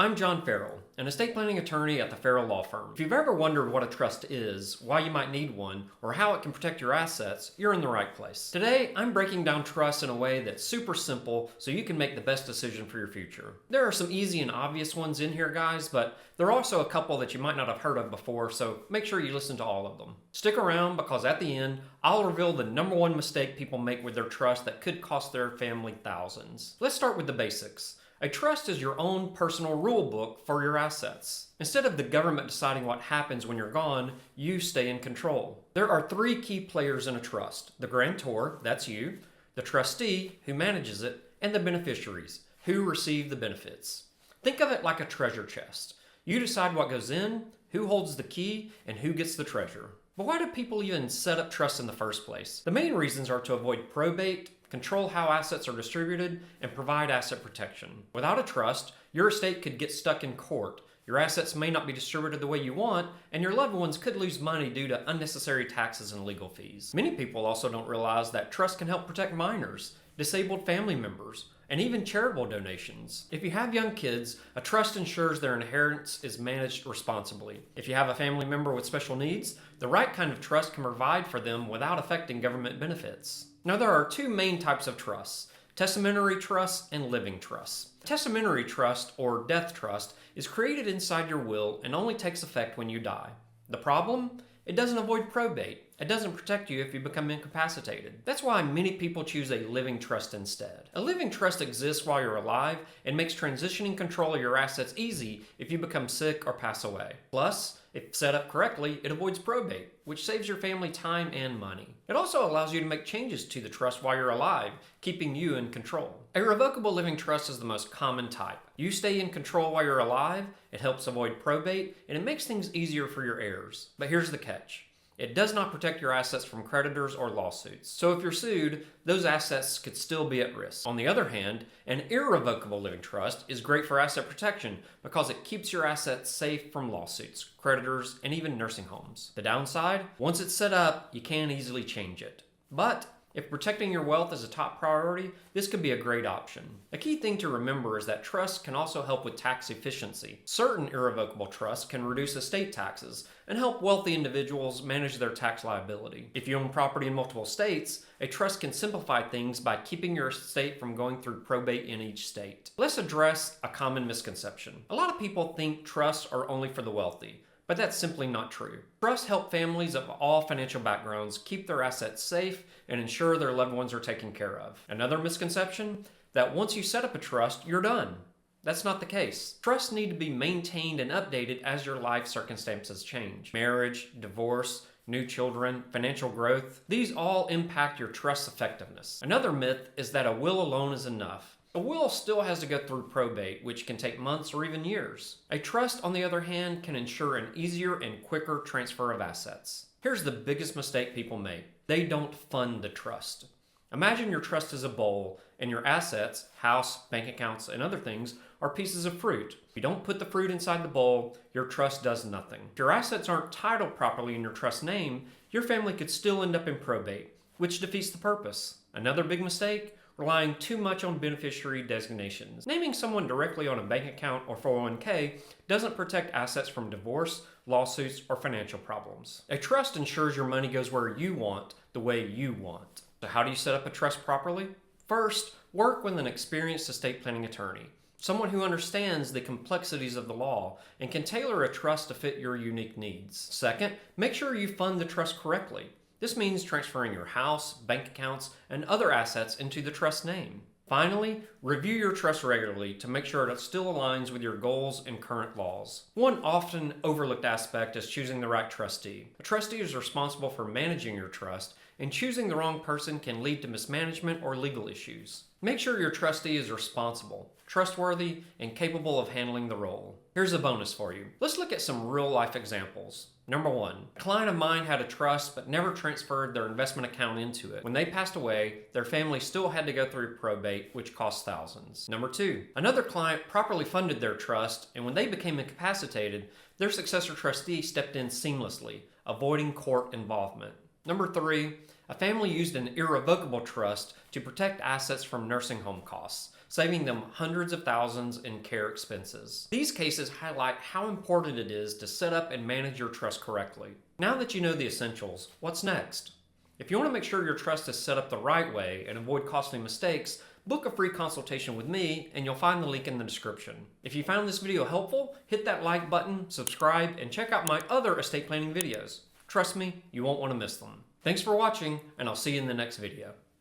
I'm John Farrell, an estate planning attorney at the Farrell Law Firm. If you've ever wondered what a trust is, why you might need one, or how it can protect your assets, you're in the right place. Today, I'm breaking down trusts in a way that's super simple so you can make the best decision for your future. There are some easy and obvious ones in here, guys, but there are also a couple that you might not have heard of before, so make sure you listen to all of them. Stick around because at the end, I'll reveal the number one mistake people make with their trust that could cost their family thousands. Let's start with the basics. A trust is your own personal rule book for your assets. Instead of the government deciding what happens when you're gone, you stay in control. There are three key players in a trust: the grantor, that's you, the trustee, who manages it, and the beneficiaries, who receive the benefits. Think of it like a treasure chest. You decide what goes in, who holds the key, and who gets the treasure. But why do people even set up trusts in the first place? The main reasons are to avoid probate, control how assets are distributed, and provide asset protection. Without a trust, your estate could get stuck in court, your assets may not be distributed the way you want, and your loved ones could lose money due to unnecessary taxes and legal fees. Many people also don't realize that trusts can help protect minors, disabled family members, and even charitable donations. If you have young kids, a trust ensures their inheritance is managed responsibly. If you have a family member with special needs, the right kind of trust can provide for them without affecting government benefits. Now, there are two main types of trusts: testamentary trusts and living trusts. Testamentary trust, or death trust, is created inside your will and only takes effect when you die. The problem? It doesn't avoid probate. It doesn't protect you if you become incapacitated. That's why many people choose a living trust instead. A living trust exists while you're alive and makes transitioning control of your assets easy if you become sick or pass away. Plus, if set up correctly, it avoids probate, which saves your family time and money. It also allows you to make changes to the trust while you're alive, keeping you in control. A revocable living trust is the most common type. You stay in control while you're alive, it helps avoid probate, and it makes things easier for your heirs. But here's the catch: it does not protect your assets from creditors or lawsuits. So if you're sued, those assets could still be at risk. On the other hand, an irrevocable living trust is great for asset protection because it keeps your assets safe from lawsuits, creditors, and even nursing homes. The downside? Once it's set up, you can't easily change it. But if protecting your wealth is a top priority, this could be a great option. A key thing to remember is that trusts can also help with tax efficiency. Certain irrevocable trusts can reduce estate taxes and help wealthy individuals manage their tax liability. If you own property in multiple states, a trust can simplify things by keeping your estate from going through probate in each state. Let's address a common misconception. A lot of people think trusts are only for the wealthy, but that's simply not true. Trusts help families of all financial backgrounds keep their assets safe and ensure their loved ones are taken care of. Another misconception: that once you set up a trust, you're done. That's not the case. Trusts need to be maintained and updated as your life circumstances change. Marriage, divorce, new children, financial growth, these all impact your trust's effectiveness. Another myth is that a will alone is enough. A will still has to go through probate, which can take months or even years. A trust, on the other hand, can ensure an easier and quicker transfer of assets. Here's the biggest mistake people make: they don't fund the trust. Imagine your trust is a bowl, and your assets, house, bank accounts, and other things, are pieces of fruit. If you don't put the fruit inside the bowl, your trust does nothing. If your assets aren't titled properly in your trust name, your family could still end up in probate, which defeats the purpose. Another big mistake: relying too much on beneficiary designations. Naming someone directly on a bank account or 401k doesn't protect assets from divorce, lawsuits, or financial problems. A trust ensures your money goes where you want, the way you want. So how do you set up a trust properly? First, work with an experienced estate planning attorney, someone who understands the complexities of the law and can tailor a trust to fit your unique needs. Second, make sure you fund the trust correctly. This means transferring your house, bank accounts, and other assets into the trust name. Finally, review your trust regularly to make sure it still aligns with your goals and current laws. One often overlooked aspect is choosing the right trustee. A trustee is responsible for managing your trust, and choosing the wrong person can lead to mismanagement or legal issues. Make sure your trustee is responsible, trustworthy, and capable of handling the role. Here's a bonus for you. Let's look at some real-life examples. Number 1, a client of mine had a trust but never transferred their investment account into it. When they passed away, their family still had to go through probate, which cost thousands. Number 2, another client properly funded their trust, and when they became incapacitated, their successor trustee stepped in seamlessly, avoiding court involvement. Number 3, a family used an irrevocable trust to protect assets from nursing home costs. saving them hundreds of thousands in care expenses. These cases highlight how important it is to set up and manage your trust correctly. Now that you know the essentials, what's next? If you want to make sure your trust is set up the right way and avoid costly mistakes, book a free consultation with me and you'll find the link in the description. If you found this video helpful, hit that like button, subscribe, and check out my other estate planning videos. Trust me, you won't want to miss them. Thanks for watching, and I'll see you in the next video.